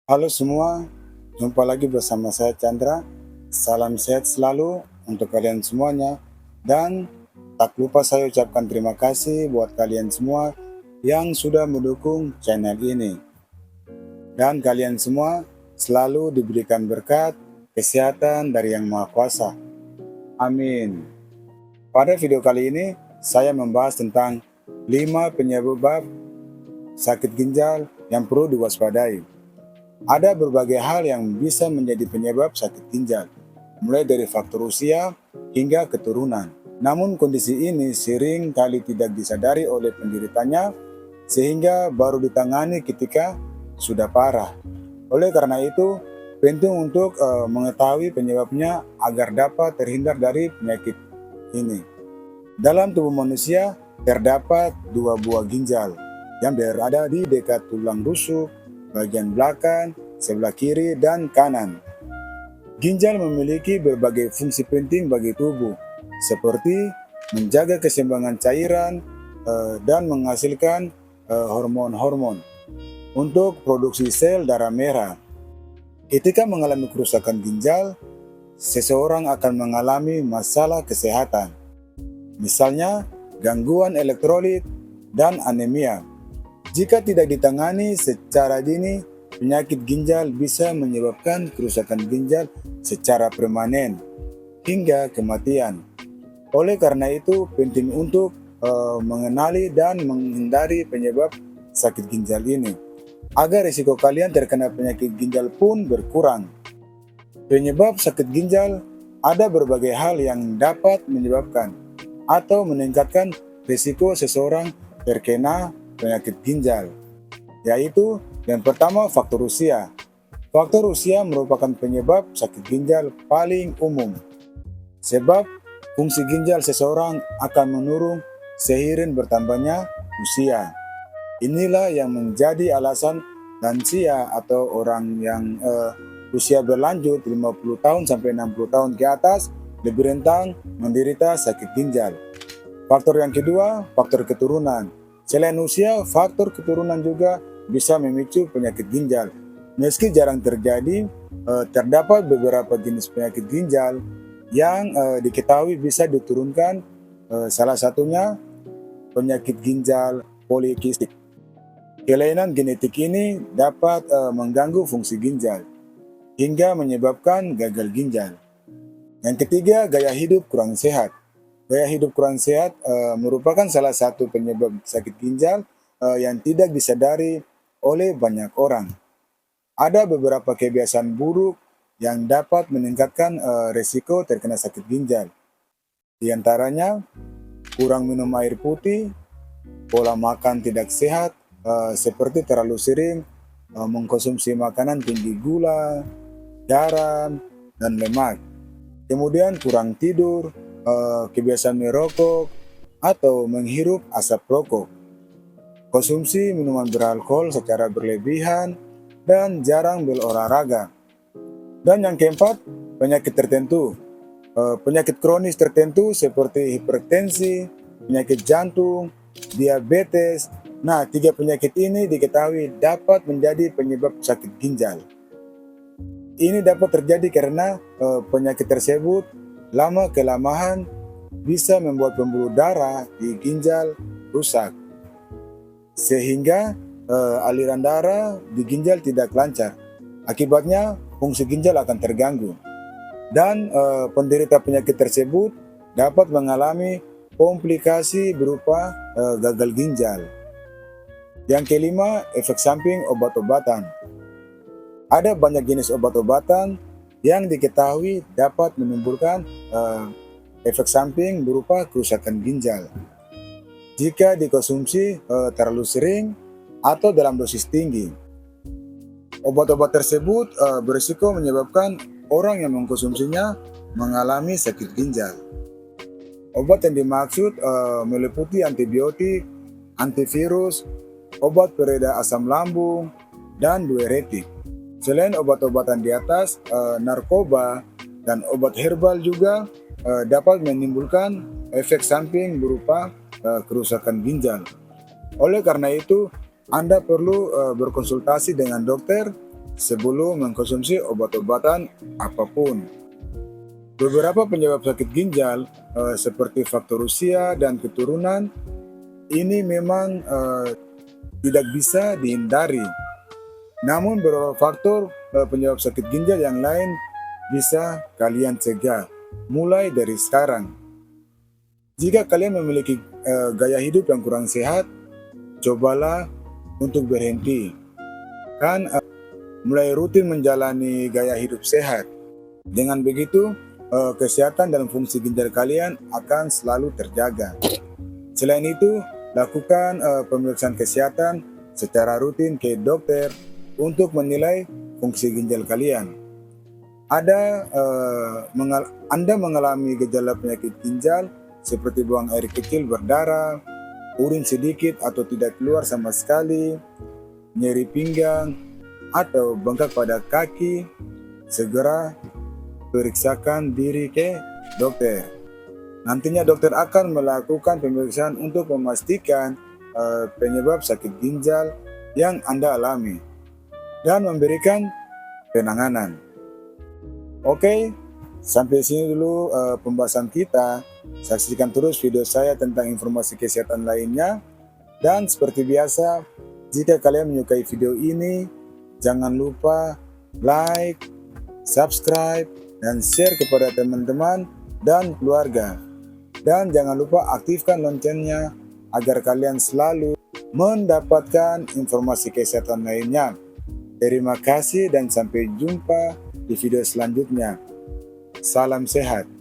Halo semua, jumpa lagi bersama saya Chandra. Salam sehat selalu untuk kalian semuanya. Dan tak lupa saya ucapkan terima kasih buat kalian semua yang sudah mendukung channel ini. Dan kalian semua selalu diberikan berkat, kesehatan dari Yang Maha Kuasa. Amin. Pada video kali ini, saya membahas tentang 5 penyebab sakit ginjal yang perlu diwaspadai. Ada berbagai hal yang bisa menjadi penyebab sakit ginjal, mulai dari faktor usia hingga keturunan. Namun kondisi ini sering kali tidak disadari oleh penderitanya sehingga baru ditangani ketika sudah parah. Oleh karena itu, penting untuk mengetahui penyebabnya agar dapat terhindar dari penyakit ini. Dalam tubuh manusia terdapat 2 buah ginjal yang berada di dekat tulang rusuk, bagian belakang, sebelah kiri, dan kanan. Ginjal memiliki berbagai fungsi penting bagi tubuh, seperti menjaga keseimbangan cairan dan menghasilkan hormon-hormon untuk produksi sel darah merah. Ketika mengalami kerusakan ginjal, seseorang akan mengalami masalah kesehatan, misalnya gangguan elektrolit dan anemia. Jika tidak ditangani secara dini, penyakit ginjal bisa menyebabkan kerusakan ginjal secara permanen hingga kematian. Oleh karena itu, penting untuk mengenali dan menghindari penyebab sakit ginjal ini, agar risiko kalian terkena penyakit ginjal pun berkurang. Penyebab sakit ginjal ada berbagai hal yang dapat menyebabkan atau meningkatkan risiko seseorang terkena penyakit ginjal, yaitu yang pertama faktor usia. Faktor usia merupakan penyebab sakit ginjal paling umum, sebab fungsi ginjal seseorang akan menurun seiring bertambahnya usia. Inilah yang menjadi alasan lansia atau orang yang usia berlanjut 50 tahun sampai 60 tahun ke atas lebih rentan menderita sakit ginjal. Faktor yang kedua, faktor keturunan. Selain usia, faktor keturunan juga bisa memicu penyakit ginjal. Meski jarang terjadi, terdapat beberapa jenis penyakit ginjal yang diketahui bisa diturunkan, salah satunya penyakit ginjal polikistik. Kelainan genetik ini dapat mengganggu fungsi ginjal, hingga menyebabkan gagal ginjal. Yang ketiga, gaya hidup kurang sehat. Gaya hidup kurang sehat merupakan salah satu penyebab sakit ginjal yang tidak disadari oleh banyak orang. Ada beberapa kebiasaan buruk yang dapat meningkatkan risiko terkena sakit ginjal. Di antaranya, kurang minum air putih, pola makan tidak sehat, seperti terlalu sering mengkonsumsi makanan tinggi gula, garam, dan lemak. Kemudian kurang tidur, kebiasaan merokok atau menghirup asap rokok, konsumsi minuman beralkohol secara berlebihan, dan jarang berolahraga. Dan yang keempat, penyakit tertentu. Penyakit kronis tertentu seperti hipertensi, penyakit jantung, diabetes. Nah, 3 penyakit ini diketahui dapat menjadi penyebab sakit ginjal. Ini dapat terjadi karena penyakit tersebut lama-kelamaan bisa membuat pembuluh darah di ginjal rusak, sehingga aliran darah di ginjal tidak lancar. Akibatnya, fungsi ginjal akan terganggu. Dan penderita penyakit tersebut dapat mengalami komplikasi berupa gagal ginjal. Yang kelima, efek samping obat-obatan. Ada banyak jenis obat-obatan yang diketahui dapat menimbulkan efek samping berupa kerusakan ginjal jika dikonsumsi terlalu sering atau dalam dosis tinggi. Obat-obat tersebut berisiko menyebabkan orang yang mengkonsumsinya mengalami sakit ginjal. Obat yang dimaksud meliputi antibiotik, antivirus, obat pereda asam lambung, dan diuretik. Selain obat-obatan di atas, narkoba dan obat herbal juga dapat menimbulkan efek samping berupa kerusakan ginjal. Oleh karena itu, Anda perlu berkonsultasi dengan dokter sebelum mengkonsumsi obat-obatan apapun. Beberapa penyebab sakit ginjal seperti faktor usia dan keturunan ini memang tidak bisa dihindari. Namun beberapa faktor penyebab sakit ginjal yang lain bisa kalian cegah mulai dari sekarang. Jika kalian memiliki gaya hidup yang kurang sehat, cobalah untuk berhenti. Mulai rutin menjalani gaya hidup sehat. Dengan begitu, kesehatan dan fungsi ginjal kalian akan selalu terjaga. Selain itu, lakukan pemeriksaan kesehatan secara rutin ke dokter untuk menilai fungsi ginjal kalian. Anda mengalami gejala penyakit ginjal seperti buang air kecil berdarah, urin sedikit atau tidak keluar sama sekali, nyeri pinggang, atau bengkak pada kaki, segera periksakan diri ke dokter. Nantinya dokter akan melakukan pemeriksaan untuk memastikan penyebab sakit ginjal yang Anda alami dan memberikan penanganan. Oke, sampai sini dulu pembahasan kita. Saksikan terus video saya tentang informasi kesehatan lainnya. Dan seperti biasa, jika kalian menyukai video ini, jangan lupa like, subscribe, dan share kepada teman-teman dan keluarga. Dan jangan lupa aktifkan loncengnya agar kalian selalu mendapatkan informasi kesehatan lainnya. Terima kasih dan sampai jumpa di video selanjutnya. Salam sehat.